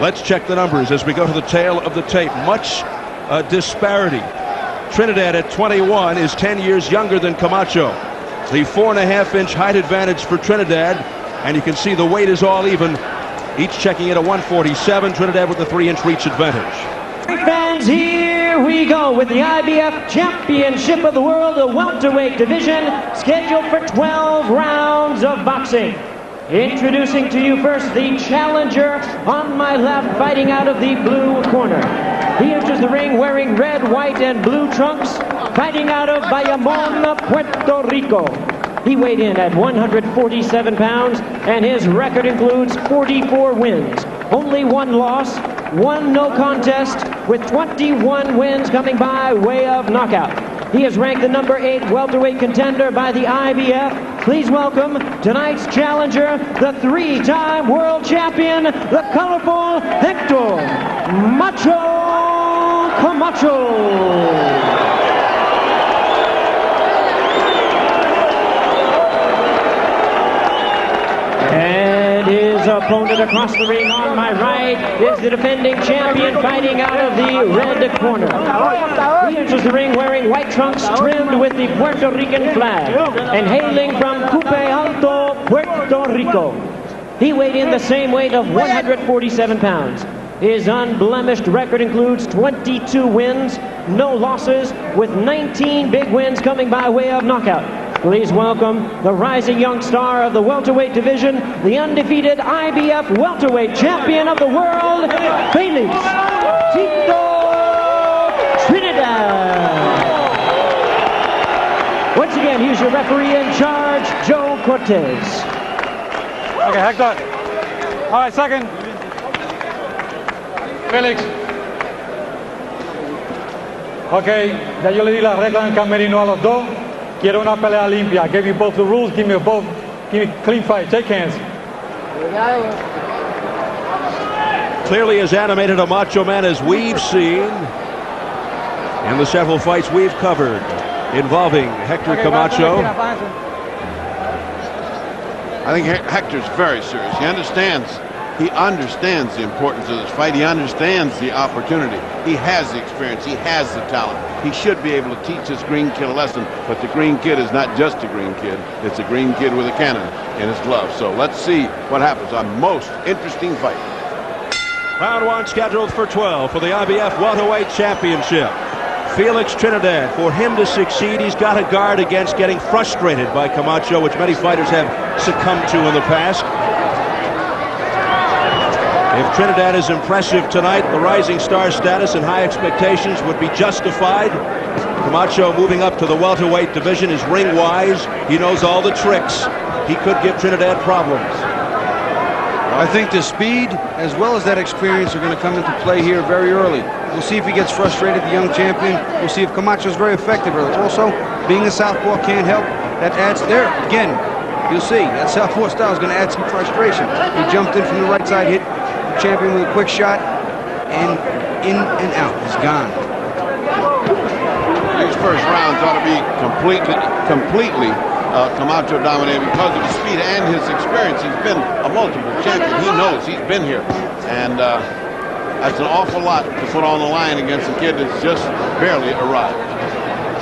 Let's check the numbers as we go to the tail of the tape. Much disparity. Trinidad at 21 is 10 years younger than Camacho. The 4.5-inch height advantage for Trinidad, and you can see the weight is all even. Each checking in at 147. Trinidad with the 3-inch reach advantage. Fans, here we go with the IBF Championship of the World, the welterweight division, scheduled for 12 rounds of boxing. Introducing to you first the challenger on my left, fighting out of the blue corner. He enters the ring wearing red, white, and blue trunks, fighting out of Bayamon, Puerto Rico. He weighed in at 147 pounds, and his record includes 44 wins, only 1 loss, 1 no contest, with 21 wins coming by way of knockout. He is ranked the number 8 welterweight contender by the IBF. Please welcome tonight's challenger, the 3-time world champion, the colorful Hector Macho Camacho. And his opponent across the ring on my right is the defending champion, fighting out of the red corner. He enters the ring wearing white trunks trimmed with the Puerto Rican flag and hailing from Cupe Alto, Puerto Rico. He weighed in the same weight of 147 pounds. His unblemished record includes 22 wins, no losses, with 19 big wins coming by way of knockout. Please welcome the rising young star of the welterweight division, the undefeated IBF welterweight champion of the world, Felix Tito Trinidad. Once again, here's your referee in charge, Joe Cortez. Okay, Hector. All right, second. Felix. Okay, ya yo le di las reglas en camerino a los dos. Quiero una pelea limpia. I gave you both the rules. Give me a clean fight. Take hands. Clearly as animated a Macho Man as we've seen in the several fights we've covered involving Hector Camacho. I think Hector's very serious. He understands the importance of this fight. He understands the opportunity. He has the experience. He has the talent. He should be able to teach this green kid a lesson. But the green kid is not just a green kid. It's a green kid with a cannon in his glove. So let's see what happens. A most interesting fight. Round 1 scheduled for 12 for the IBF welterweight championship. Felix Trinidad, for him to succeed, he's got to guard against getting frustrated by Camacho, which many fighters have succumbed to in the past. If Trinidad is impressive tonight, the rising star status and high expectations would be justified. Camacho moving up to the welterweight division is ring-wise. He knows all the tricks. He could give Trinidad problems. I think the speed as well as that experience are going to come into play here very early. We'll see if he gets frustrated, the young champion. We'll see if Camacho is very effective early. Also, being a southpaw can't help. That adds there. Again, you'll see that southpaw style is going to add some frustration. He jumped in from the right side, hit the champion with a quick shot, and in and out. He's gone. These first rounds ought to be completely Camacho dominated because of his speed and his experience. He's been a multiple champion. He knows. He's been here. And that's an awful lot to put on the line against a kid that's just barely arrived.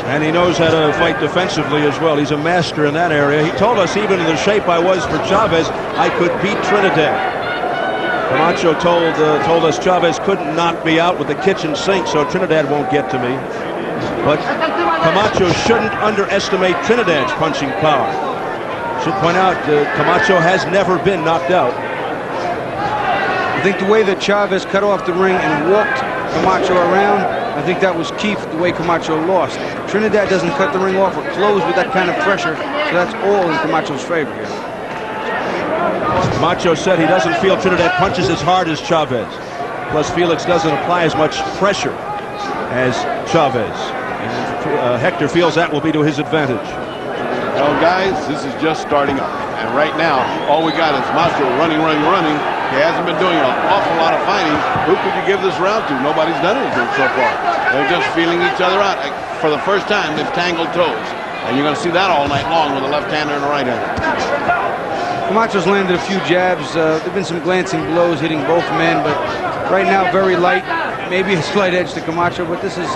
And he knows how to fight defensively as well. He's a master in that area. He told us even in the shape I was for Chavez, I could beat Trinidad. Camacho told us Chavez couldn't knock me out with the kitchen sink, so Trinidad won't get to me. But Camacho shouldn't underestimate Trinidad's punching power. Should point out Camacho has never been knocked out. I think the way that Chavez cut off the ring and walked Camacho around, I think that was key for the way Camacho lost. Trinidad doesn't cut the ring off or close with that kind of pressure, so that's all in Camacho's favor here. Macho said he doesn't feel Trinidad punches as hard as Chavez. Plus, Felix doesn't apply as much pressure as Chavez. And Hector feels that will be to his advantage. Well, guys, this is just starting up. And right now, all we got is Macho running. He hasn't been doing an awful lot of fighting. Who could you give this round to? Nobody's done anything so far. They're just feeling each other out. For the first time, they've tangled toes. And you're going to see that all night long with a left-hander and a right-hander. Camacho's landed a few jabs. There have been some glancing blows hitting both men, but right now very light. Maybe a slight edge to Camacho, but this is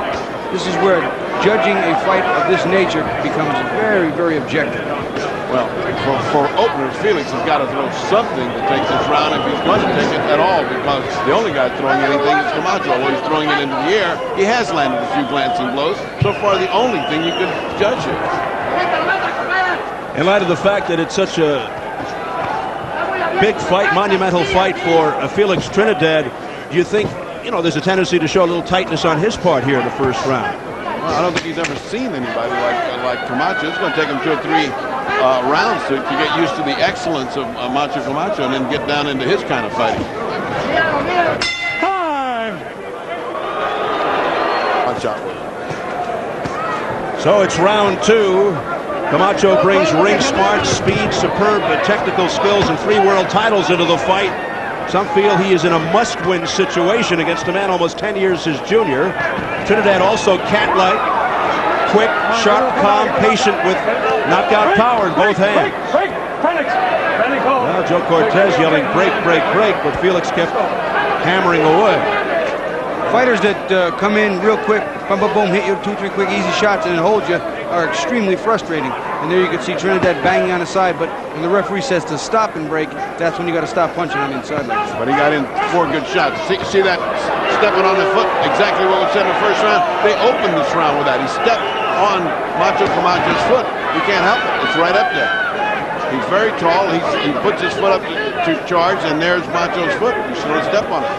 where judging a fight of this nature becomes very, very objective. Well, for openers, Felix has got to throw something to take this round if he's going to take it at all, because the only guy throwing anything is Camacho. Although he's throwing it into the air, he has landed a few glancing blows. So far, the only thing you could judge here. In light of the fact that it's such a big fight, monumental fight for Felix Trinidad, do you think, there's a tendency to show a little tightness on his part here in the first round? Well, I don't think he's ever seen anybody like Camacho. It's going to take him 2 or 3 rounds to get used to the excellence of Macho Camacho and then get down into his kind of fighting. Time! Watch out with it. So it's round 2. Camacho brings ring smarts, speed, superb technical skills, and 3 world titles into the fight. Some feel he is in a must-win situation against a man almost 10 years his junior. Trinidad also cat-like, quick, sharp, calm, patient with knockout power in both hands. Felix! Well, Joe Cortez yelling break, break, break, but Felix kept hammering away. Fighters that come in real quick, boom, boom, boom, hit you 2, 3 quick, easy shots and hold you are extremely frustrating. And there you can see Trinidad banging on the side, but when the referee says to stop and break, that's when you got to stop punching him inside like that. But he got in 4 good shots. See that stepping on the foot? Exactly what we said in the first round. They opened this round with that. He stepped on Macho Camacho's foot. You can't help it. It's right up there. He's very tall. He puts his foot up to charge, and there's Macho's foot. He's going to step on it.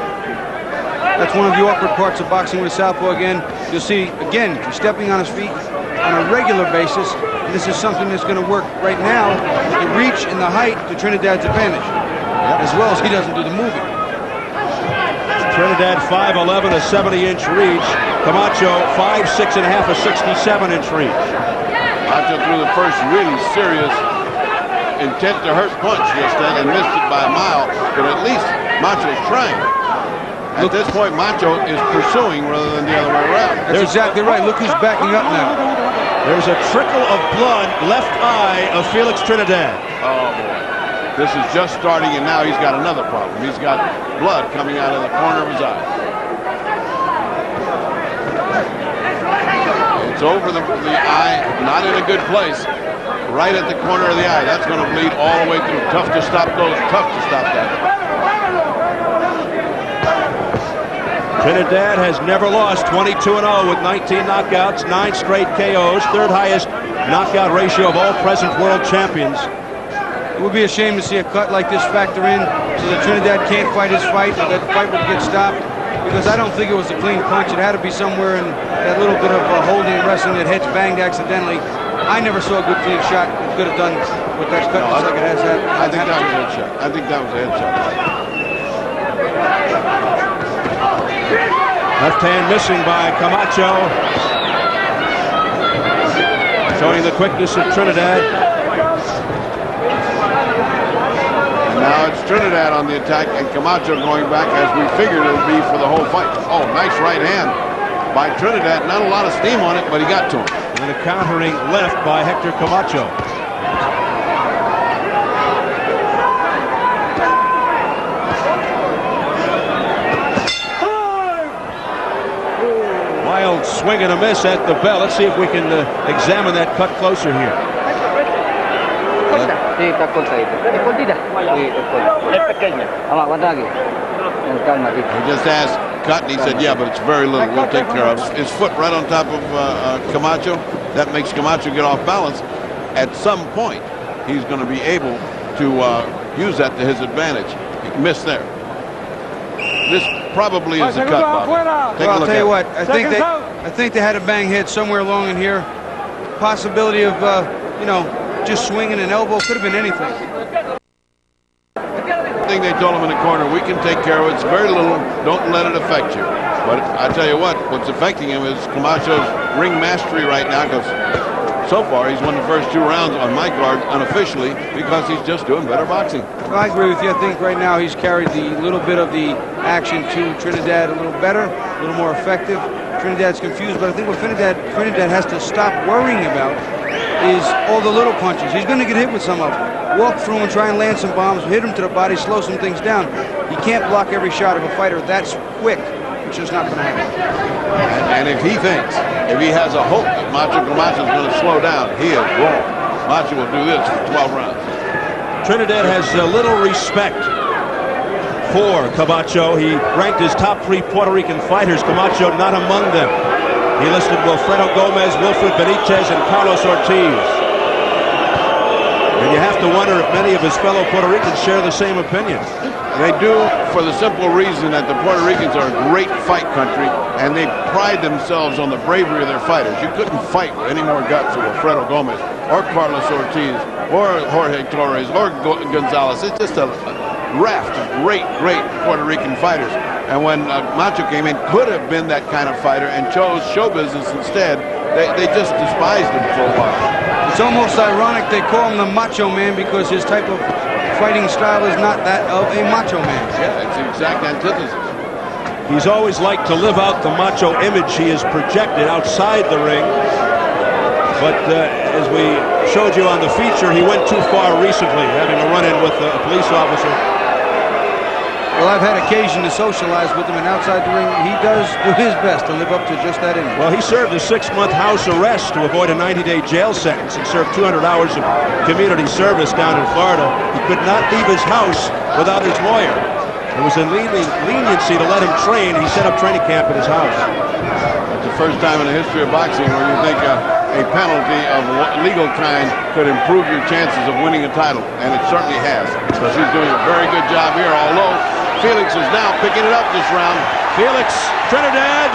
That's one of the awkward parts of boxing with southpaw again. You'll see, again, he's stepping on his feet on a regular basis. And this is something that's going to work right now with the reach and the height to Trinidad's advantage, as well as he doesn't do the moving. Trinidad 5'11", a 70-inch reach. Camacho 5'6 and a half, a 67-inch reach. Macho threw the first really serious intent to hurt punch just then and missed it by a mile, but at least Macho's trying. At this point, Macho is pursuing rather than the other way around. That's exactly right. Look who's backing up now. There's a trickle of blood, left eye of Felix Trinidad. Oh, boy. This is just starting, and now he's got another problem. He's got blood coming out of the corner of his eye. It's over the eye, not in a good place. Right at the corner of the eye. That's going to bleed all the way through. Tough to stop those. Tough to stop that. Trinidad has never lost, 22-0 with 19 knockouts, 9 straight KOs, 3rd highest knockout ratio of all present world champions. It would be a shame to see a cut like this factor in so that Trinidad can't fight his fight, or that the fight would get stopped, because I don't think it was a clean punch. It had to be somewhere in that little bit of holding and wrestling that head's banged accidentally. I never saw a good clean shot that could have done what that cut looks like it has had. I think that was a headshot. I think that was a headshot. Left hand missing by Camacho. Showing the quickness of Trinidad. And now it's Trinidad on the attack and Camacho going back as we figured it would be for the whole fight. Oh, nice right hand by Trinidad. Not a lot of steam on it, but he got to him. And a countering left by Hector Camacho. Wild swing and a miss at the bell. Let's see if we can examine that cut closer here. Sí, está cortadita. ¿Es cortita? Sí, es cortita. Es pequeña. Vamos, aguanta aquí. Calma, Tito. He just asked cut, and he said, yeah, but it's very little. We'll take care of it. His foot right on top of Camacho. That makes Camacho get off balance. At some point, he's going to be able to use that to his advantage. He missed there. This probably is a cut, Bob. Take Well, a look I'll tell you at what, I think they had a bang head somewhere along in here. Possibility of, just swinging an elbow. Could have been anything. I think they told him in the corner, we can take care of it. It's very little. Don't let it affect you. But I tell you what's affecting him is Camacho's ring mastery right now, because so far he's won the first 2 rounds on my card unofficially because he's just doing better boxing. Well, I agree with you. I think right now he's carried the little bit of the action to Trinidad a little better, a little more effective. Trinidad's confused, but I think what Trinidad has to stop worrying about is all the little punches. He's going to get hit with some of them. walk through and try and land some bombs, hit him to the body, slow some things down. You can't block every shot of a fighter that's quick. It's just not going to happen. And if he thinks, if he has a hope that Macho Camacho is going to slow down, he is wrong. Macho will do this for 12 rounds. Trinidad has little respect for Camacho. He ranked his top 3 Puerto Rican fighters, Camacho not among them. He listed Wilfredo Gomez, Wilfred Benitez, and Carlos Ortiz. And you have to wonder if many of his fellow Puerto Ricans share the same opinion. They do, for the simple reason that the Puerto Ricans are a great fight country, and they pride themselves on the bravery of their fighters. You couldn't fight with any more guts than Wilfredo Gomez, or Carlos Ortiz, or Jorge Torres, or Gonzalez. It's just a raft of great Puerto Rican fighters. And when Macho came in, could have been that kind of fighter and chose show business instead. They just despised him for a while. It's almost ironic they call him the Macho Man because his type of fighting style is not that of a Macho Man. Yeah, it's the exact antithesis. He's always liked to live out the macho image he has projected outside the ring. But as we showed you on the feature, he went too far recently, having a run-in with a police officer. Well, I've had occasion to socialize with him, and outside the ring, he does do his best to live up to just that image. Well, he served a 6-month house arrest to avoid a 90-day jail sentence and served 200 hours of community service down in Florida. He could not leave his house without his lawyer. There was a leniency to let him train. He set up training camp at his house. It's the first time in the history of boxing where you think a penalty of legal kind could improve your chances of winning a title, and it certainly has, because he's doing a very good job here, although Felix is now picking it up this round. Felix, Trinidad.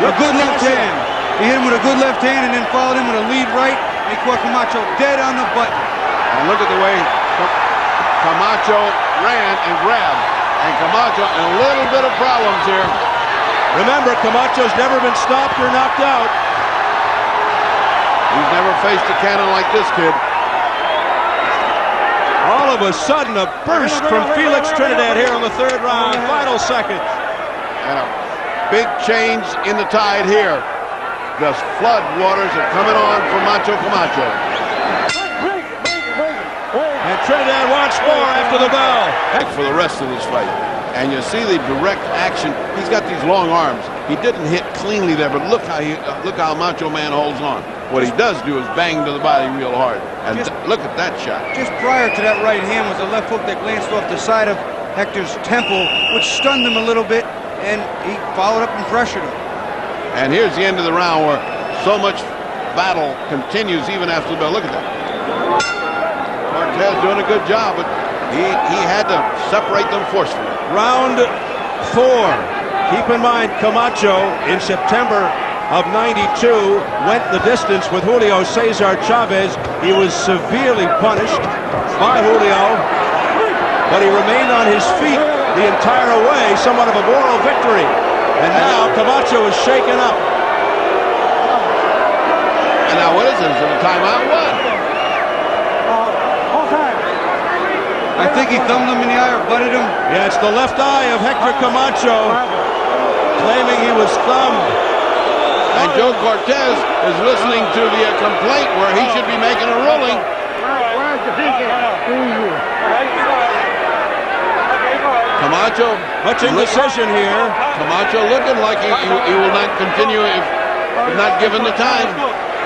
A good left hand. He hit him with a good left hand and then followed him with a lead right, and he caught Camacho dead on the button. And look at the way Camacho ran and grabbed. And Camacho in a little bit of problems here. Remember, Camacho's never been stopped or knocked out. He's never faced a cannon like this kid. All of a sudden, a burst from Felix Trinidad here in the 3rd round, final seconds. And a big change in the tide here. The flood waters are coming on for Macho Camacho. And Trinidad wants more after the bell. For the rest of this fight. And you see the direct action. He's got these long arms. He didn't hit cleanly there, but look how Macho Man holds on. What he does do is bang to the body real hard. And look at that shot. Just prior to that right hand was a left hook that glanced off the side of Hector's temple, which stunned him a little bit, and he followed up and pressured him. And here's the end of the round where so much battle continues even after the bell. Look at that. Cortez doing a good job, but he had to separate them forcefully. Round 4. Keep in mind, Camacho in September of '92 went the distance with Julio Cesar Chavez. He was severely punished by Julio, but he remained on his feet the entire way, somewhat of a moral victory. And now Camacho is shaken up. And now what is it? Is it a timeout? What? I think he thumbed him in the eye or butted him. Yeah, it's the left eye of Hector Camacho, claiming he was thumbed. And Joe Cortez is listening to the complaint where he should be making a ruling. Camacho. Much indecision here. Camacho looking like he will not continue if not given the time.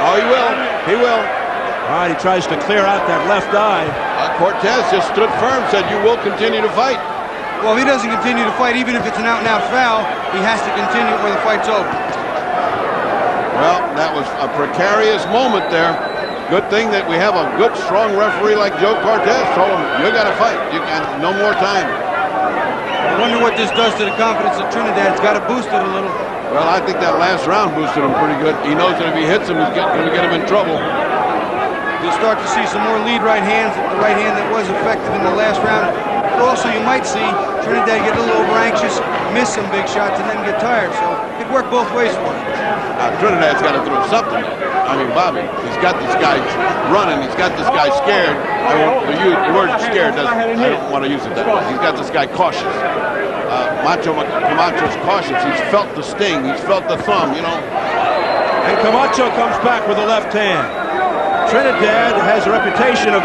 Oh, he will. He will. All right, he tries to clear out that left eye. Cortez just stood firm, said you will continue to fight. Well, if he doesn't continue to fight, even if it's an out-and-out foul, he has to continue where the fight's over. Well, that was a precarious moment there. Good thing that we have a good, strong referee like Joe Cortez. Told him, you got to fight. You got no more time. I wonder what this does to the confidence of Trinidad. It's got to boost it a little. Well, I think that last round boosted him pretty good. He knows that if he hits him, he's going to get him in trouble. You'll start to see some more lead right hands. The right hand that was effective in the last round. But also, you might see Trinidad get a little over-anxious, miss some big shots, and then get tired. So it worked both ways for him. Trinidad's got to throw something. I mean, Bobby, he's got this guy running. He's got this guy scared. The word scared I don't want to use it that way. He's got this guy cautious. Camacho's cautious. He's felt the sting. He's felt the thumb, you know. And Camacho comes back with a left hand. Trinidad has a reputation of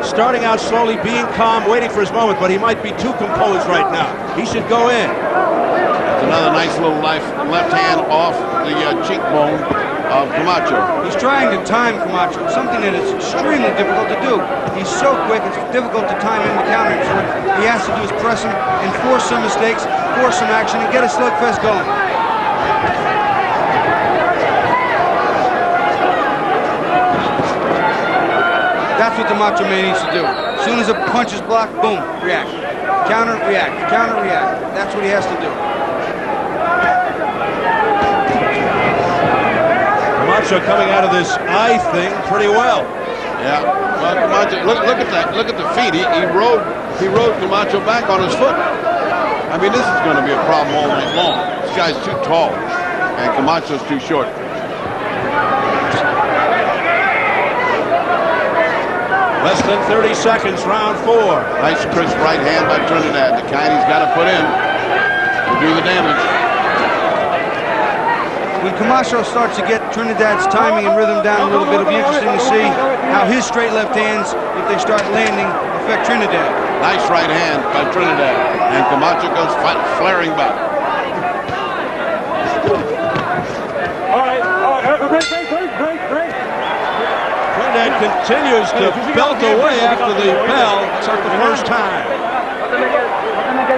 starting out slowly, being calm, waiting for his moment, but he might be too composed right now. He should go in. That's another nice little left hand off the cheekbone of Camacho. He's trying to time Camacho, something that is extremely difficult to do. He's so quick, it's difficult to time him to counter him. So what he has to do is press him and force some mistakes, force some action, and get a slugfest going. That's what the Macho Man needs to do. As soon as a punch is blocked, boom, react. Counter, react. Counter, react. That's what he has to do. Camacho coming out of this eye thing pretty well. Yeah. Well, Camacho, look at that. Look at the feet. He rode Camacho back on his foot. I mean, this is going to be a problem all night long. This guy's too tall, and Camacho's too short. Less than 30 seconds, round 4. Nice crisp right hand by Trinidad. The kind he's got to put in to do the damage. When Camacho starts to get Trinidad's timing and rhythm down a little bit, it'll be interesting to see how his straight left hands, if they start landing, affect Trinidad. Nice right hand by Trinidad. And Camacho goes flaring back. All right, break. Trinidad continues to belt away after the bell. It's not the first time.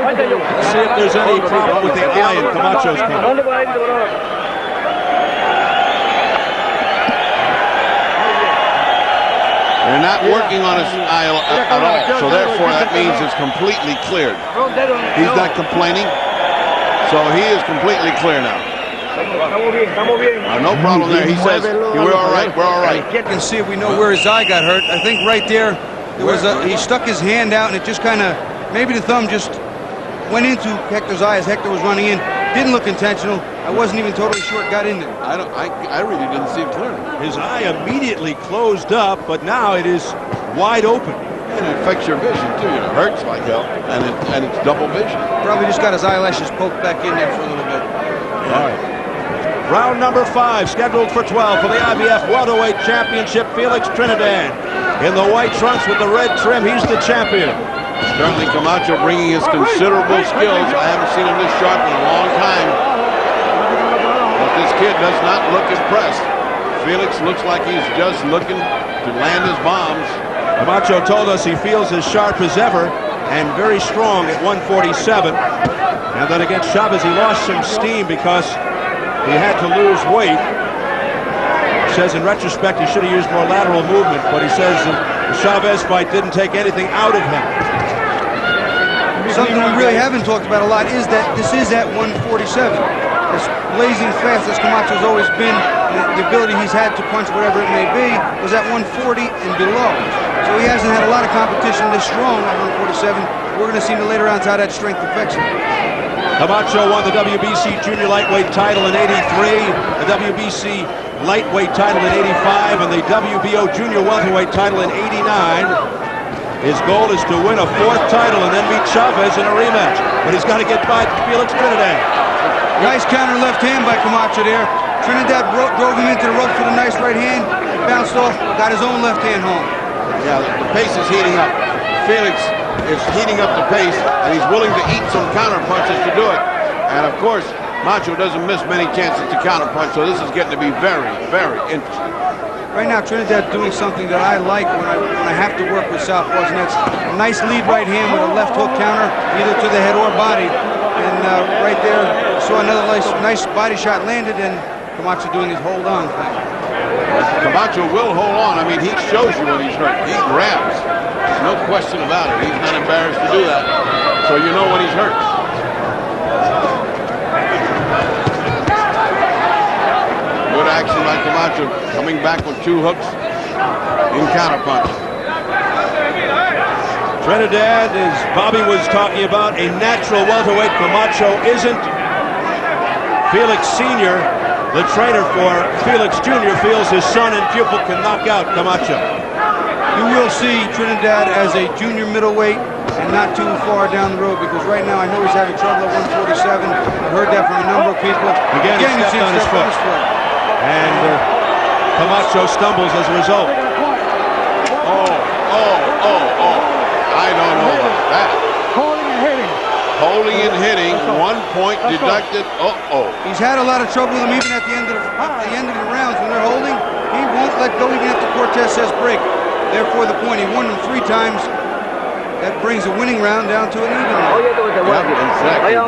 Let's see if there's any problem with the eye in Camacho's camp. They're not working on his eye at all, so therefore that means it's completely cleared. He's not complaining, so he is completely clear now. No problem there. He says, we're all right, we're all right. You can see if we know where his eye got hurt. I think right there, he stuck his hand out and it just kind of, maybe the thumb just went into Hector's eye as Hector was running in. Didn't look intentional. I wasn't even totally sure it got in there. I really didn't see it clearly. His eye immediately closed up, but now it is wide open. And it affects your vision too. It hurts like hell, and it's double vision. Probably just got his eyelashes poked back in there for a little bit. All right. Round number 5, scheduled for 12 for the IBF Welterweight Championship. Felix Trinidad in the white trunks with the red trim. He's the champion. Certainly Camacho bringing his considerable skills. I haven't seen him this sharp in a long time. But this kid does not look impressed. Felix looks like he's just looking to land his bombs. Camacho told us he feels as sharp as ever and very strong at 147. And then against Chavez, he lost some steam because he had to lose weight. He says in retrospect he should have used more lateral movement, but he says the Chavez fight didn't take anything out of him. Something we really haven't talked about a lot is that this is at 147. As blazing fast as Camacho's always been, the ability he's had to punch whatever it may be was at 140 and below. So he hasn't had a lot of competition this strong at 147. We're going to see in the later rounds how that strength affects him. Camacho won the WBC Junior Lightweight title in '83, the WBC Lightweight title in '85, and the WBO Junior Welterweight title in '89. His goal is to win a 4th title and then meet Chavez in a rematch. But he's got to get by Felix Trinidad. Nice counter left hand by Camacho there. Trinidad drove him into the ropes with a nice right hand, bounced off, got his own left hand home. Yeah, the pace is heating up. Felix is heating up the pace, and he's willing to eat some counter punches to do it. And of course, Macho doesn't miss many chances to counter punch, so this is getting to be very, very interesting. Right now, Trinidad doing something that I like when I have to work with southpaws, and that's a nice lead right hand with a left hook counter, either to the head or body. And right there, saw another nice body shot landed, and Camacho doing his hold on thing. Camacho will hold on. I mean, he shows you when he's hurt. He grabs. There's no question about it. He's not embarrassed to do that. So you know when he's hurt. Good action by Camacho, coming back with 2 hooks in counterpunch. Trinidad, as Bobby was talking about, a natural welterweight. Camacho isn't. Felix Sr., the trainer for Felix Jr., feels his son and pupil can knock out Camacho. You will see Trinidad as a junior middleweight and not too far down the road, because right now I know he's having trouble at 147. I've heard that from a number of people. Again, he stepped on his foot. And Camacho stumbles as a result. I don't know about that. Holding and hitting. Holding and hitting, 1 point deducted. He's had a lot of trouble with him even at the end of the rounds when they're holding. He won't let go even after Cortez says break. Therefore, the point. He won them 3 times. That brings a winning round down to an even round. Exactly. He's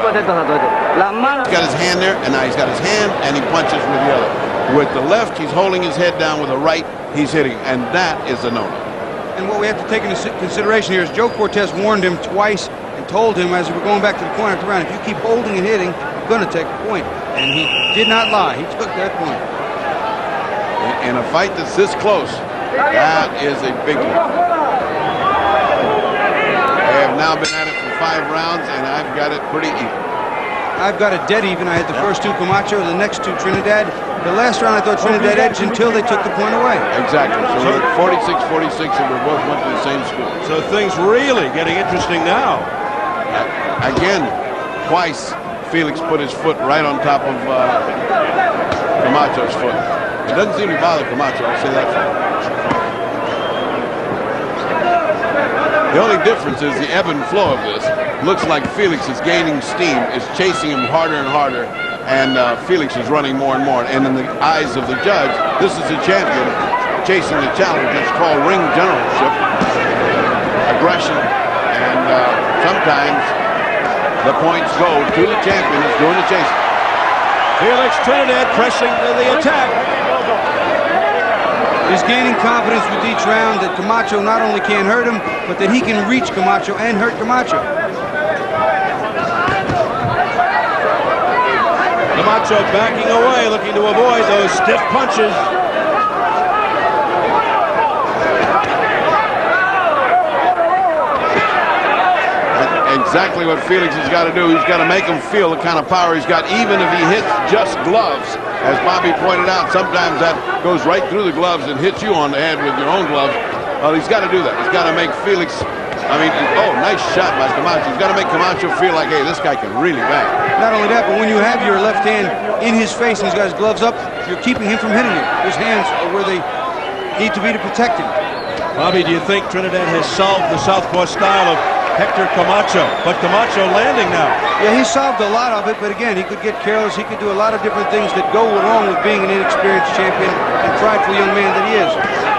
got his hand there, and now he's got his hand, and he punches with the other. With the left, he's holding his head down. With the right, he's hitting, and that is a no-no. And what we have to take into consideration here is Joe Cortez warned him twice and told him as we were going back to the corner after the round, if you keep holding and hitting, you're going to take a point. And he did not lie. He took that point. In a fight that's this close, that is a big one. They have now been at it for 5 rounds, and I've got it pretty even. I've got it dead even. I had the first 2 Camacho, the next 2 Trinidad. The last round I thought Trinidad edged until they took the point away. Exactly. So we're 46-46, and we both went to the same score. So things really getting interesting now. Again, twice Felix put his foot right on top of Camacho's foot. It doesn't seem to bother Camacho, I'll say that for him. The only difference is the ebb and flow of this. Looks like Felix is gaining steam, is chasing him harder and harder, and Felix is running more and more. And in the eyes of the judge, this is a champion chasing the challenge. It's called ring generalship, aggression, and sometimes the points go to the champion who's doing the chasing. Felix Trinidad pressing the attack. He's gaining confidence with each round that Camacho not only can't hurt him, but that he can reach Camacho and hurt Camacho. Camacho backing away, looking to avoid those stiff punches. Exactly what Felix has got to do. He's got to make him feel the kind of power he's got, even if he hits just gloves. As Bobby pointed out, sometimes that goes right through the gloves and hits you on the head with your own gloves. Well, he's got to do that. He's got to make Felix, nice shot by Camacho. He's got to make Camacho feel like, hey, this guy can really bang. Not only that, but when you have your left hand in his face and he's got his gloves up, you're keeping him from hitting you. His hands are where they need to be to protect him. Bobby, do you think Trinidad has solved the southpaw style of Hector Camacho? But Camacho landing now. Yeah, he solved a lot of it, but again, he could get careless. He could do a lot of different things that go along with being an inexperienced champion and prideful young man that he is.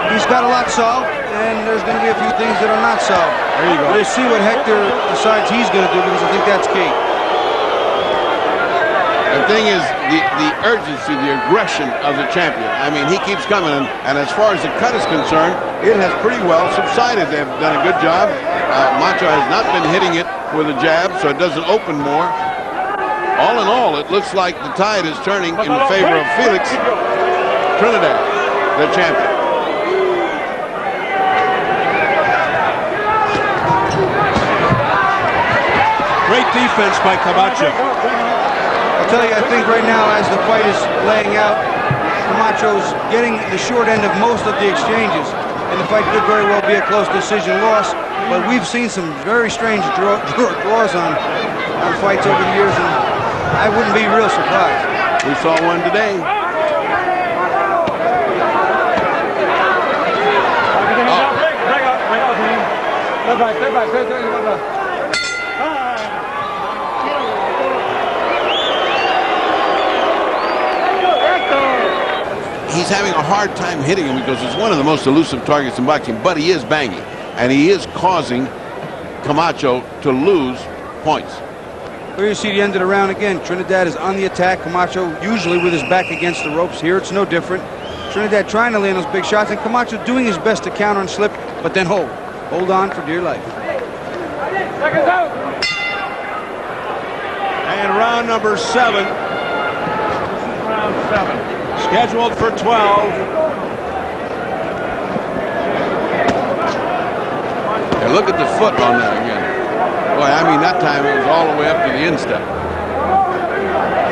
He's got a lot solved, and there's going to be a few things that are not solved. There you go. We'll see what Hector decides he's going to do, because I think that's key. The thing is, the urgency, the aggression of the champion. I mean, he keeps coming, and as far as the cut is concerned, it has pretty well subsided. They've done a good job. Macho has not been hitting it with a jab, so it doesn't open more. All in all, it looks like the tide is turning in favor of Felix Trinidad, the champion. Great defense by Camacho. I'll tell you, I think right now, as the fight is laying out, Camacho's getting the short end of most of the exchanges, and the fight could very well be a close decision loss. But we've seen some very strange draws on fights over the years, and I wouldn't be real surprised. We saw one today. He's having a hard time hitting him because it's one of the most elusive targets in boxing, but he is banging, and he is causing Camacho to lose points. Here you see the end of the round again. Trinidad is on the attack. Camacho usually with his back against the ropes. Here it's no different. Trinidad trying to land those big shots, and Camacho doing his best to counter and slip, but then hold on for dear life. And round number 7. Round 7. Scheduled for 12. And look at the foot on that again. Boy, I mean, that time it was all the way up to the instep.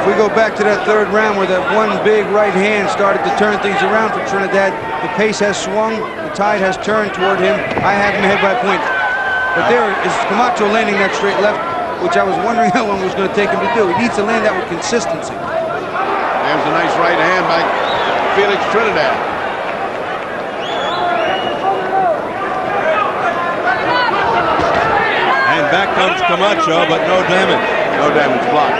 If we go back to that third round where that one big right hand started to turn things around for Trinidad, the pace has swung, the tide has turned toward him. I have him ahead by a point. But there is Camacho landing that straight left, which I was wondering how long it was going to take him to do. He needs to land that with consistency. There's a nice right hand by Felix Trinidad. back comes Camacho, but no damage. No damage blocked.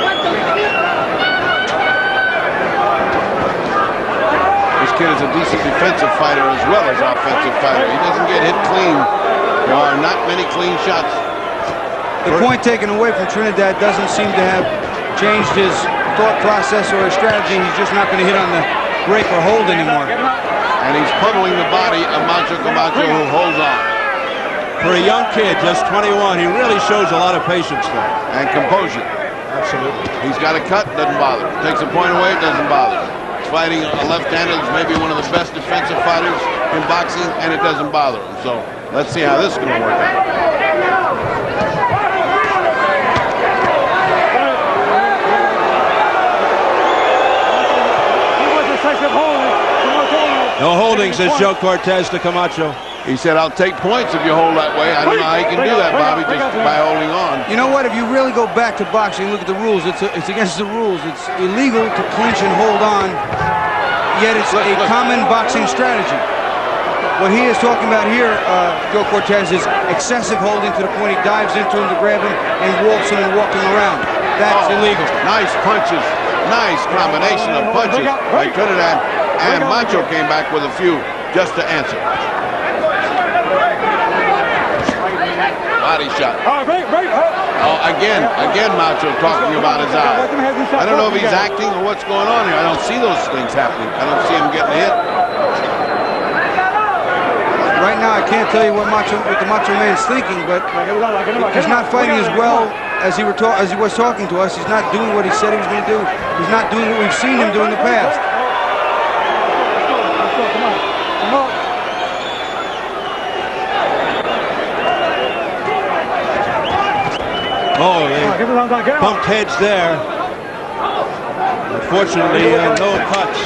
This kid is a decent defensive fighter as well as offensive fighter. He doesn't get hit clean. There are not many clean shots. The point taken away from Trinidad doesn't seem to have changed his thought process or his strategy. He's just not going to hit on the break or hold anymore. And he's pummeling the body of Macho Camacho, who holds on. For a young kid, just 21, he really shows a lot of patience there. And composure. Absolutely. He's got a cut, doesn't bother him. Takes a point away, doesn't bother him. He's fighting a left-hander who's maybe one of the best defensive fighters in boxing, and it doesn't bother him. So let's see how this is going to work out. No holding, says Joe Cortez to Camacho. He said, I'll take points if you hold that way. I don't know how you can do that, Bobby, just by holding on. You know what? If you really go back to boxing, look at the rules. It's against the rules. It's illegal to clinch and hold on, yet it's a common boxing strategy. What he is talking about here, Joe Cortez, is excessive holding to the point he dives into him to grab him and waltz him and walk him around. That's illegal. Nice punches. Nice combination of punches by Trinidad. And Macho came back with a few just to answer. Body shot. Oh, again Macho talking about his eye. I don't know if he's acting or what's going on here. I don't see those things happening. I don't see him getting hit. Right now, I can't tell you what the Macho Man's thinking, but he's not fighting as well as he was talking to us. He's not doing what he said he was going to do. He's not doing what we've seen him do in the past. Oh, they bumped heads there. Unfortunately, no cuts.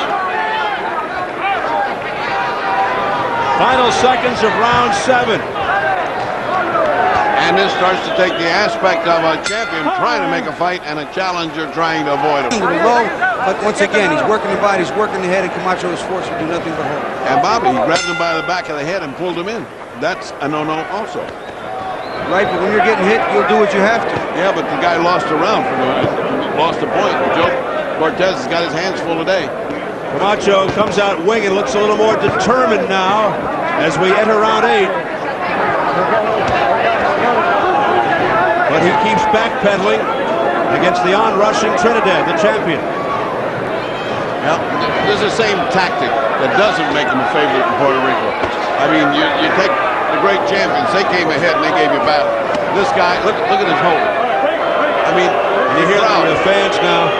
Final seconds of round 7. And this starts to take the aspect of a champion trying to make a fight and a challenger trying to avoid him. Low, but once again, he's working the body, he's working the head, and Camacho is forced to do nothing but hold. And Bobby, he grabbed him by the back of the head and pulled him in. That's a no-no also. Right, but when you're getting hit, you'll do what you have to. Yeah, but the guy lost a round for doing it. Lost a point. Joe Cortez has got his hands full today. Camacho comes out winging, looks a little more determined now as we enter round 8. But he keeps backpedaling against the on-rushing Trinidad, the champion. Now, there's the same tactic that doesn't make him a favorite in Puerto Rico. I mean, you take the great champions, they came ahead and they gave you battle. This guy, look at his hold. I mean, and you hear the fans now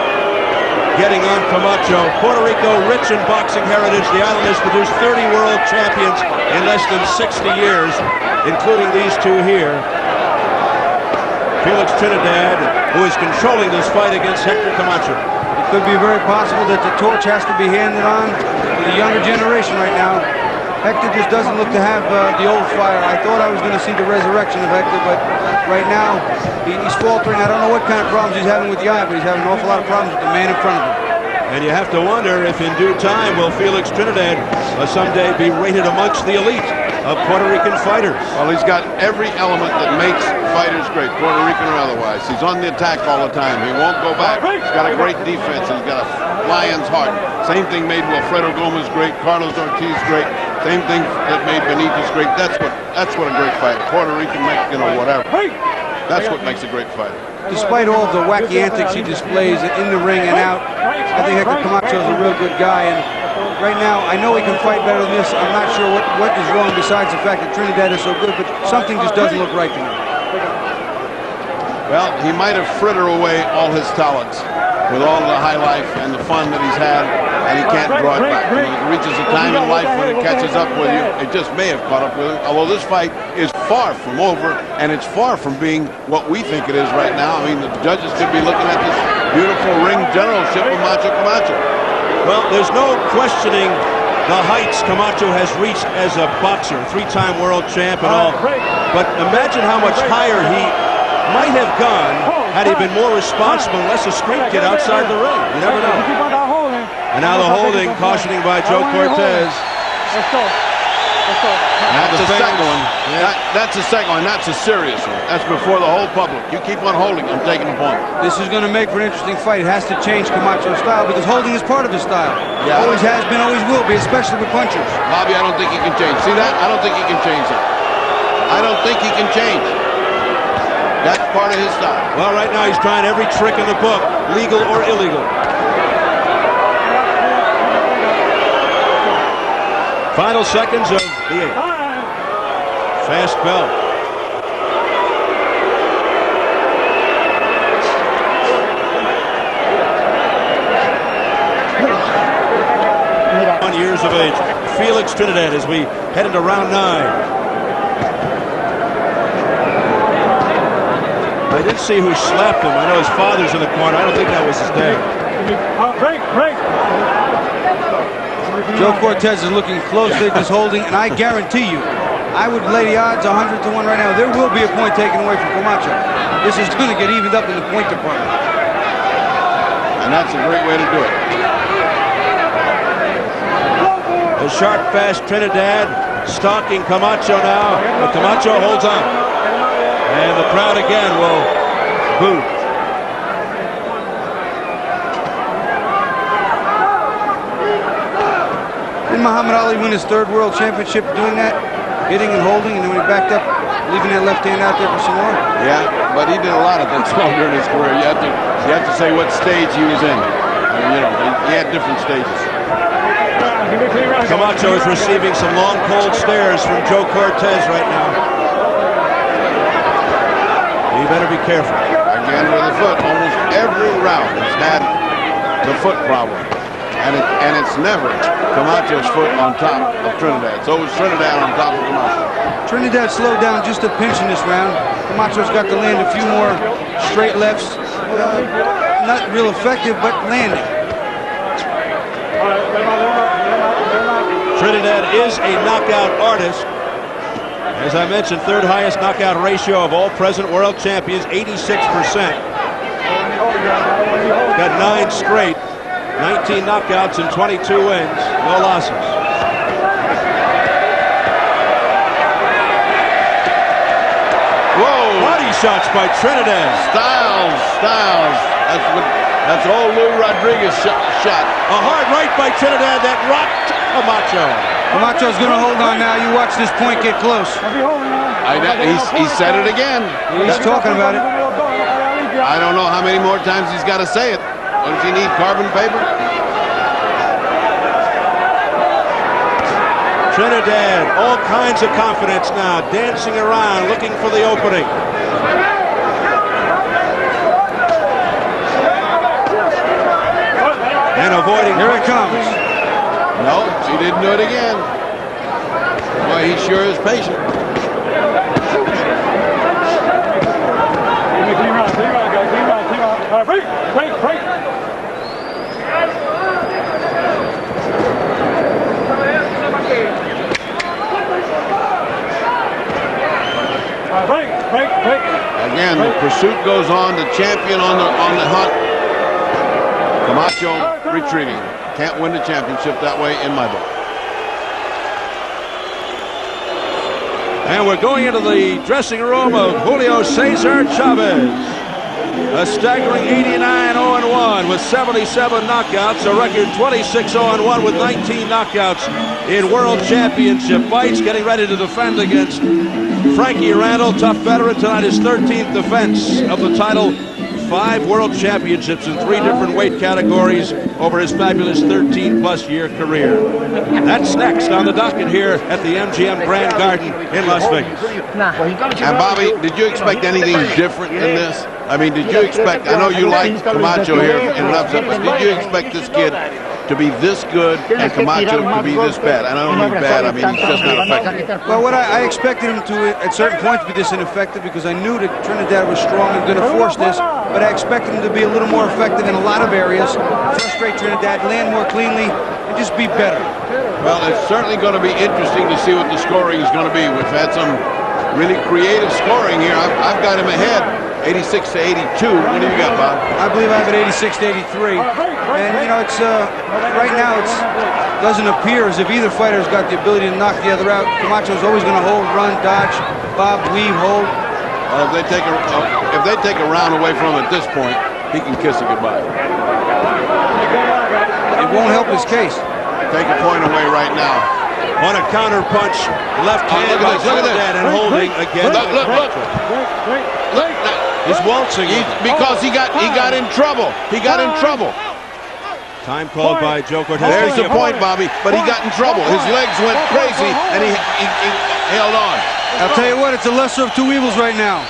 getting on Camacho. Puerto Rico, rich in boxing heritage. The island has produced 30 world champions in less than 60 years, including these two here. Felix Trinidad, who is controlling this fight against Hector Camacho. It could be very possible that the torch has to be handed on to the younger generation right now. Hector just doesn't look to have the old fire. I thought I was going to see the resurrection of Hector, but right now he's faltering. I don't know what kind of problems he's having with the eye, but he's having an awful lot of problems with the man in front of him. And you have to wonder if in due time will Felix Trinidad someday be rated amongst the elite of Puerto Rican fighters. Well, he's got every element that makes fighters great, Puerto Rican or otherwise. He's on the attack all the time. He won't go back. He's got a great defense. He's got a lion's heart. Same thing made Wilfredo Gomez great, Carlos Ortiz great. Same thing that made Benitez great. That's what a great fighter. Puerto Rican, Mexican, or whatever. That's what makes a great fighter. Despite all the wacky antics he displays in the ring and out, I think Hector Camacho is a real good guy. And right now, I know he can fight better than this. I'm not sure what is wrong besides the fact that Trinidad is so good, but something just doesn't look right to me. Well, he might have frittered away all his talents with all the high life and the fun that he's had, and he can't draw it back. When it reaches a time in life when it catches up with you, it just may have caught up with him. Although this fight is far from over, and it's far from being what we think it is right now. I mean, the judges could be looking at this beautiful ring generalship of Macho Camacho. Well, there's no questioning the heights Camacho has reached as a boxer, 3-time world champ and all. But imagine how much higher he might have gone had he been more responsible and less a street kid outside the ring. You never know. And now the holding, cautioning by Joe Cortez. That's the second one. That's the second one. That's a serious one. That's before the whole public. You keep on holding, I'm taking a point. This is going to make for an interesting fight. It has to change Camacho's style because holding is part of his style. Yeah. Always has been, always will be, especially with punchers. Bobby, I don't think he can change. See that? I don't think he can change that. I don't think he can change. That's part of his style. Well, right now he's trying every trick in the book, legal or illegal. Final seconds of the 8th. Fast bell. Years of age. Felix Trinidad as we head into round 9. I didn't see who slapped him. I know his father's in the corner. I don't think that was his dad. Break. Joe Cortez is looking closely at this holding, and I guarantee you, I would lay the odds 100 to 1 right now. There will be a point taken away from Camacho. This is going to get evened up in the point department. And that's a great way to do it. The sharp, fast Trinidad stalking Camacho now, but Camacho holds on. And the crowd again will boo. Did Muhammad Ali win his 3rd world championship doing that? Hitting and holding, and then when he backed up, leaving that left hand out there for some more? Yeah, but he did a lot of that during his career. You have to say what stage he was in. You know, he had different stages. Camacho is receiving some long, cold stares from Joe Cortez right now. You better be careful. Again with the foot. Almost every round has had the foot problem. And it's never Camacho's foot on top of Trinidad. It's always Trinidad on top of Camacho. Trinidad slowed down just a pinch in this round. Camacho's got to land a few more straight lefts. Not real effective, but landing. Trinidad is a knockout artist. As I mentioned, 3rd highest knockout ratio of all present world champions, 86%. Got 9 straight, 19 knockouts and 22 wins, no losses. Whoa! Body shots by Trinidad. Styles. That's old Lou Rodriguez shot. A hard right by Trinidad that rocked Camacho. Camacho's going to hold on now. You watch this point get close. He said it again. He's talking about it. I don't know how many more times he's got to say it. What does he need, carbon paper? Trinidad, all kinds of confidence now, dancing around, looking for the opening. And avoiding. Here it comes. No, she didn't do it again. Boy, he sure is patient. Break. Break. Again, the pursuit goes on. The champion on the hunt. Camacho retreating. Can't win the championship that way in my book. And we're going into the dressing room of Julio Cesar Chavez. A staggering 89-0-1 with 77 knockouts, a record 26-0-1 with 19 knockouts in world championship fights, getting ready to defend against Frankie Randall, tough veteran. Tonight his 13th defense of the title. 5 world championships in 3 different weight categories over his fabulous 13-plus year career. That's next on the docket here at the MGM Grand Garden in Las Vegas. And Bobby, did you expect anything different in this? I mean, did you expect, I know you like Camacho here in an upset, but did you expect this kid to be this good and Camacho to be this bad? And I don't mean bad, I mean he's just not effective. Well, what I expected him to, at certain points, be this ineffective because I knew that Trinidad was strong and going to force this, but I expected him to be a little more effective in a lot of areas, frustrate Trinidad, land more cleanly, and just be better. Well, it's certainly going to be interesting to see what the scoring is going to be. We've had some really creative scoring here. I've got him ahead 86 to 82. What do you got, Bob? I believe I have it 86 to 83. And, you know, it's right now it doesn't appear as if either fighter's got the ability to knock the other out. Camacho's always going to hold, run, dodge, bob, weave, hold. Well, if they take a round away from him at this point, he can kiss it goodbye. It won't help his case. Take a point away right now. On a counter punch, left hand by Trinidad and holding again. Look. He's waltzing. Because he got in trouble. He got in trouble. Time called by Joe Cortez. There's the point, Bobby. But he got in trouble. His legs went crazy, and he held on. I'll tell you what, it's a lesser of two evils right now.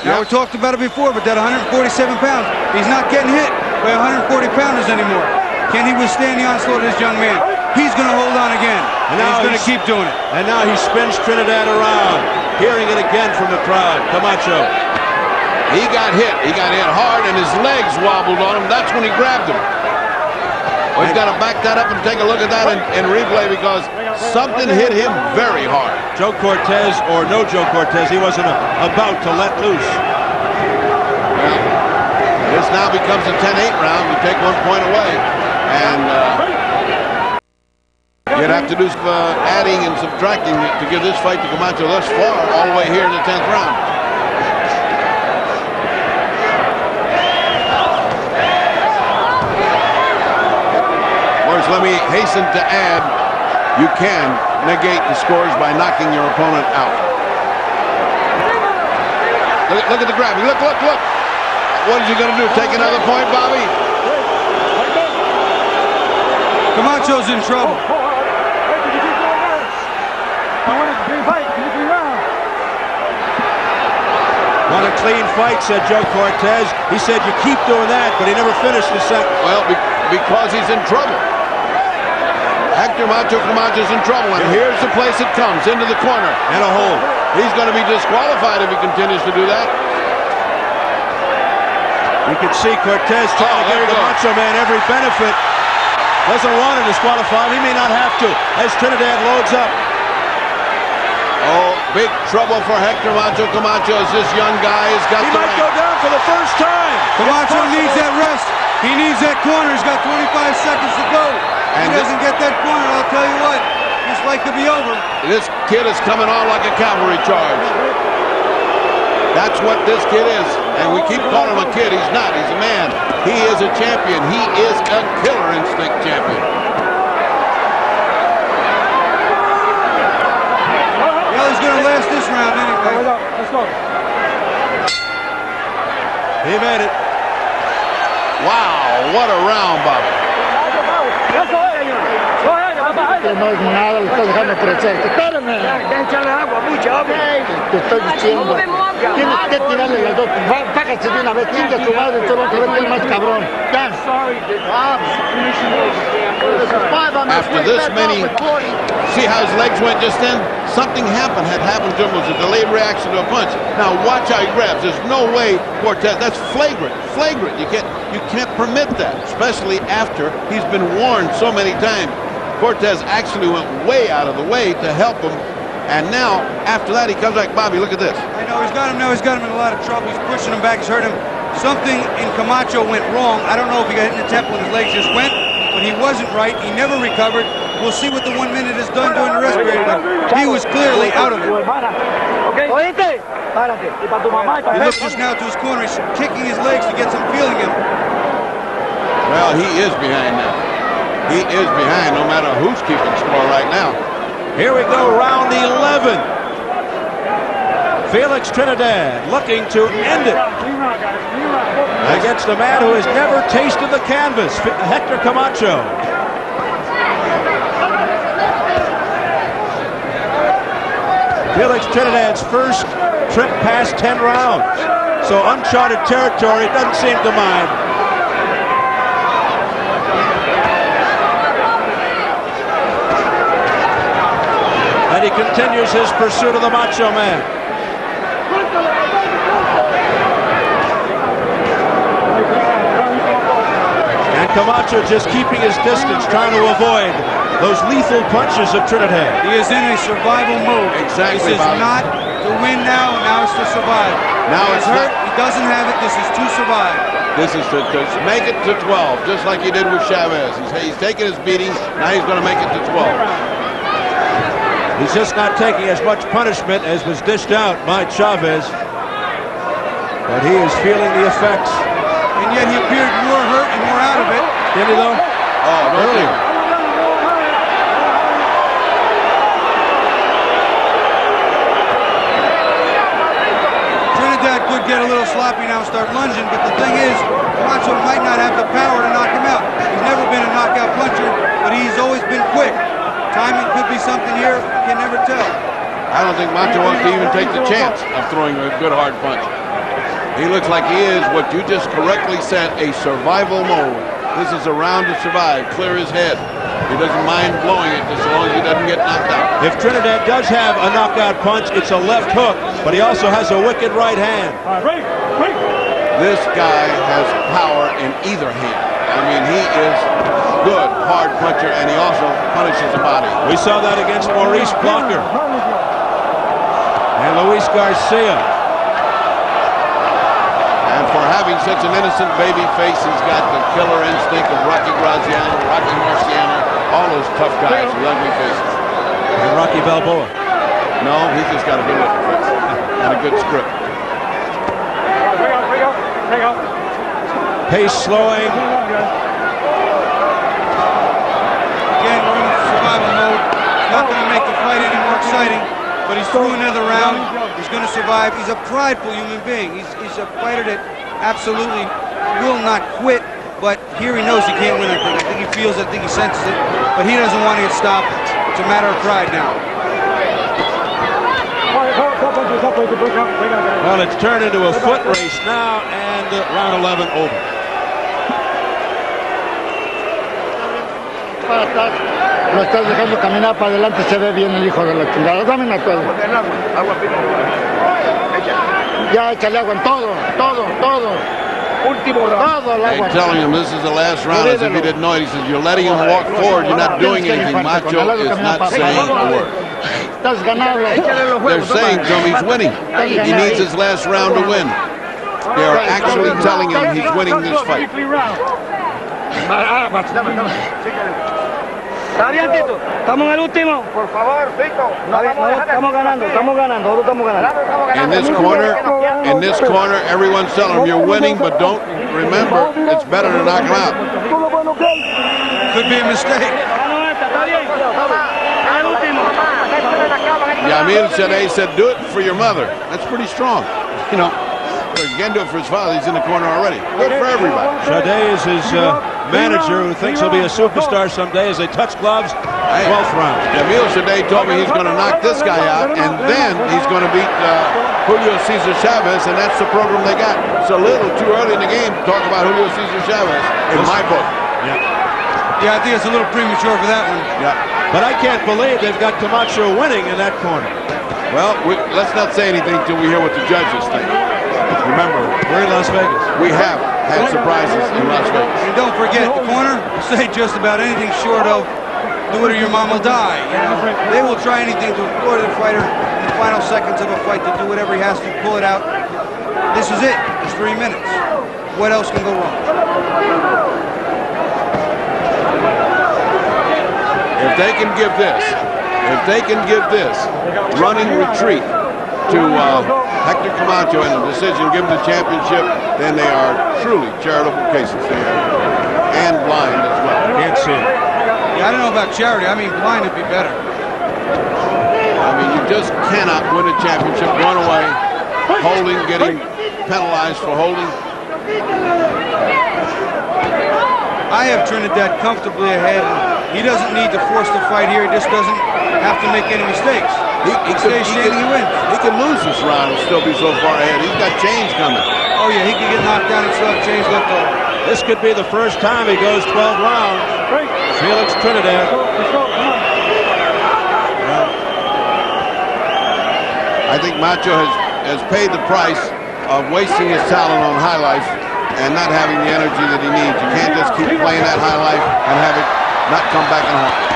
Now, we talked about it before, but that 147 pounds, he's not getting hit by 140 pounders anymore. Can he withstand the onslaught of this young man? He's going to hold on again, and he's going to keep doing it. And now he spins Trinidad around, hearing it again from the crowd. Camacho. He got hit. He got hit hard, and his legs wobbled on him. That's when he grabbed him. Well, he's got to back that up and take a look at that in replay because something hit him very hard. Joe Cortez, or no Joe Cortez, he wasn't about to let loose. Well, this now becomes a 10-8 round. You take 1 point away, and you'd have to do some adding and subtracting to give this fight to Camacho thus far, all the way here in the 10th round. Let me hasten to add, you can negate the scores by knocking your opponent out. Look at the grabbing. Look. What is he going to do? Take another point, Bobby? Camacho's in trouble. Want a clean fight, said Joe Cortez. He said you keep doing that, but he never finished the set. Well, because he's in trouble. Hector Macho Camacho's in trouble, and here's the place it comes, into the corner, and a hold. He's going to be disqualified if he continues to do that. You can see Cortez trying to give the Macho Man every benefit. Doesn't want to disqualify him. He may not have to, as Trinidad loads up. Oh, big trouble for Hector Macho Camacho as this young guy has got He might go down for the first time. Camacho needs that rest. He needs that corner. He's got 25 seconds to go. If he doesn't get that corner, I'll tell you what, it's like to be over. This kid is coming on like a cavalry charge. That's what this kid is. And we keep calling him a kid. He's not. He's a man. He is a champion. He is a killer instinct champion. Well, he's going to last this round anyway. Let's go. He made it. Wow, what a round, Bobby. No es nada, lo estás dejando crecer. Espérame. Échale agua, mucha agua. Te estoy diciendo. Tienes que tirarle las dos. Págase de una vez. Chinga tu madre. Tú vas a ver quién más cabrón. Ya. After this many, see how his legs went just then? Something had happened to him. It was a delayed reaction to a punch. Now watch how he grabs. There's no way Cortez. That's flagrant. You can't permit that, especially after he's been warned so many times. Cortez actually went way out of the way to help him, and now after that he comes back. Bobby, look at this. I know he's got him now. He's got him in a lot of trouble. He's pushing him back. He's hurt him. Something in Camacho went wrong. I don't know if he got hit in the temple and his legs just went, but he wasn't right. He never recovered. We'll see what the 1 minute has done during the rest period, but he was clearly out of it. He looks just now to his corner. He's kicking his legs to get some feeling in him. Well, he is behind now. He is behind no matter who's keeping score right now. Here we go, round 11. Felix Trinidad looking to end it against a man who has never tasted the canvas, Hector Camacho. Felix Trinidad's first trip past 10 rounds. So uncharted territory, doesn't seem to mind. And he continues his pursuit of the Macho Man. And Camacho just keeping his distance, trying to avoid those lethal punches of Trinidad. He is in a survival mode. Exactly, This is Bobby. not to win now it's to survive. Now He's it's hurt, not- he doesn't have it, this is to survive. This is to make it to 12, just like he did with Chavez. He's taking his beating. Now he's going to make it to 12. He's just not taking as much punishment as was dished out by Chavez. But he is feeling the effects. And yet he appeared more hurt and more out of it. Did he though? Oh, no. Earlier. Trinidad could get a little sloppy now and start lunging, but the thing is, Macho might not have the power to knock him out. He's never been a knockout puncher, but he's always been quick. Timing could be something here, you can never tell. I don't think Macho wants to even take the chance of throwing a good hard punch. He looks like he is, what you just correctly said, a survival mode. This is a round to survive, clear his head. He doesn't mind blowing it as long as he doesn't get knocked out. If Trinidad does have a knockout punch, it's a left hook, but he also has a wicked right hand. This guy has power in either hand. I mean, he is good, hard puncher, and he also punishes the body. We saw that against Maurice Blocker and Luis Garcia. And for having such an innocent baby face, he's got the killer instinct of Rocky Graziano, Rocky Marciano, all those tough guys with ugly faces. And Rocky Balboa. No, he's just got a good looking face and a good script. Pace slowing. Again, we're in survival mode. Not going to make the fight any more exciting, but he's through another round. He's going to survive. He's a prideful human being. He's a fighter that absolutely will not quit, but here he knows he can't win. I think he feels it, I think he senses it, but he doesn't want to get stopped. It's a matter of pride now. Well, it's turned into a foot race now, and round 11 over. Lo estás dejando caminar para adelante, se ve bien el hijo de la chingada. Dame una toalla. Ya, échale agua en todo, todo. Todo el Hey, agua. telling him this is the last round as if he didn't know it. He says, you're letting him walk forward. You're not doing anything. Macho is not saying a word. Estás ganando. They're saying to him he's winning. He needs his last round to win. They're actually telling him he's winning this fight. Está bien, Tito. Estamos en el último. Por favor, Tito. Estamos ganando. In this corner, everyone's telling him you're winning, but don't remember, it's better to knock him out. Could be a mistake. Yamil Shadeh said, do it for your mother. That's pretty strong. You know, he can't do it for his father. He's in the corner already. Good for everybody. Shadeh is his manager, who thinks he'll be a superstar someday as they touch gloves. 12th round. Yamil Shadeh told me he's going to knock this guy out, and then he's going to beat Julio Cesar Chavez, and that's the program they got. It's a little too early in the game to talk about Julio Cesar Chavez, in my book. Yeah, I think it's a little premature for that one. Yeah. But I can't believe they've got Camacho winning in that corner. Well, let's not say anything until we hear what the judges think. Remember, we're in Las Vegas. We have had surprises in Las Vegas. And don't forget, the corner will say just about anything short of do it or your mom will die. You know? They will try anything to order the fighter in the final seconds of a fight to do whatever he has to pull it out. This is it. It's 3 minutes. What else can go wrong? If they can give this running retreat to Hector Camacho and the decision, give him the championship, then they are truly charitable cases. And blind as well. Can't see it. Yeah, I don't know about charity. I mean, blind would be better. I mean, you just cannot win a championship going away, holding, getting penalized for holding. I have Trinidad comfortably ahead. He doesn't need to force the fight here. He just doesn't have to make any mistakes. He stays standing, he wins. He can lose this round and still be so far ahead. He's got change coming. Oh yeah, he can get knocked down and still have change left over. This could be the first time he goes 12 rounds. Felix Trinidad. I think Macho has paid the price of wasting his talent on high life and not having the energy that he needs. You can't just keep playing that high life and have it not come back and haunt you.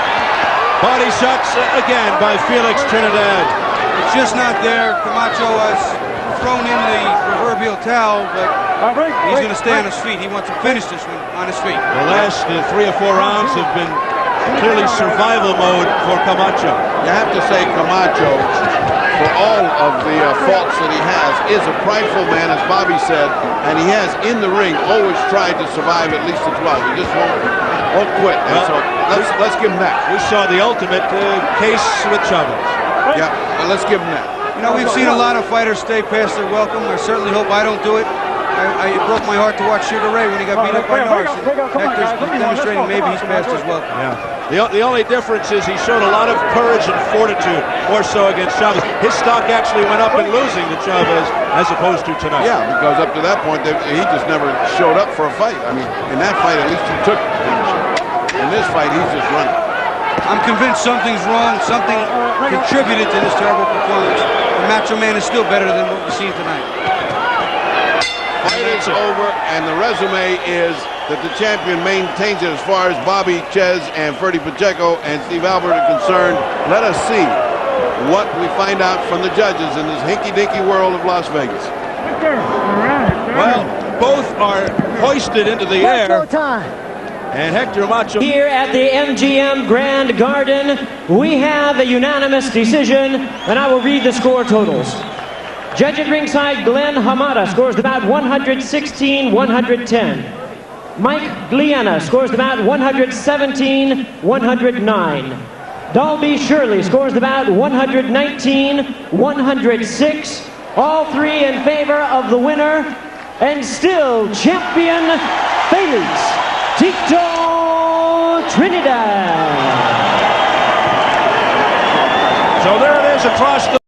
Body shots again by Felix Trinidad. It's just not there. Camacho has thrown in the proverbial towel, but he's going to stay on his feet. He wants to finish this one on his feet. The last 3 or 4 rounds have been clearly survival mode for Camacho. You have to say Camacho, for all of the faults that he has, is a prideful man, as Bobby said, and he has, in the ring, always tried to survive at least to 12. He just won't quit. And so let's give him that. We saw the ultimate case with Chavez. Yeah, but let's give him that. You know, we've seen a lot of fighters stay past their welcome. I certainly hope I don't do it. It broke my heart to watch Sugar Ray when he got beat up by Norris. Hector's demonstrating maybe he's past his welcome. Yeah. The only difference is he showed a lot of courage and fortitude, more so against Chavez. His stock actually went up in losing to Chavez as opposed to tonight. Yeah, because up to that point, he just never showed up for a fight. I mean, in that fight, at least he took leadership. In this fight, he's just running. I'm convinced something's wrong. Something contributed to this terrible performance. The Macho Man is still better than what we've seen tonight. Fight is over, and the resume is that the champion maintains it as far as Bobby Chez and Ferdy Pacheco and Steve Albert are concerned. Let us see what we find out from the judges in this hinky-dinky world of Las Vegas. Well, both are hoisted into the air. And Hector Macho. Here at the MGM Grand Garden, we have a unanimous decision, and I will read the score totals. Judge at ringside, Glenn Hamada, scores the bout 116-110. Mike Gliena scores the bout 117-109. Dalby Shirley scores the bout 119-106. All three in favor of the winner, and still champion Felix Tito Trinidad. So there it is across the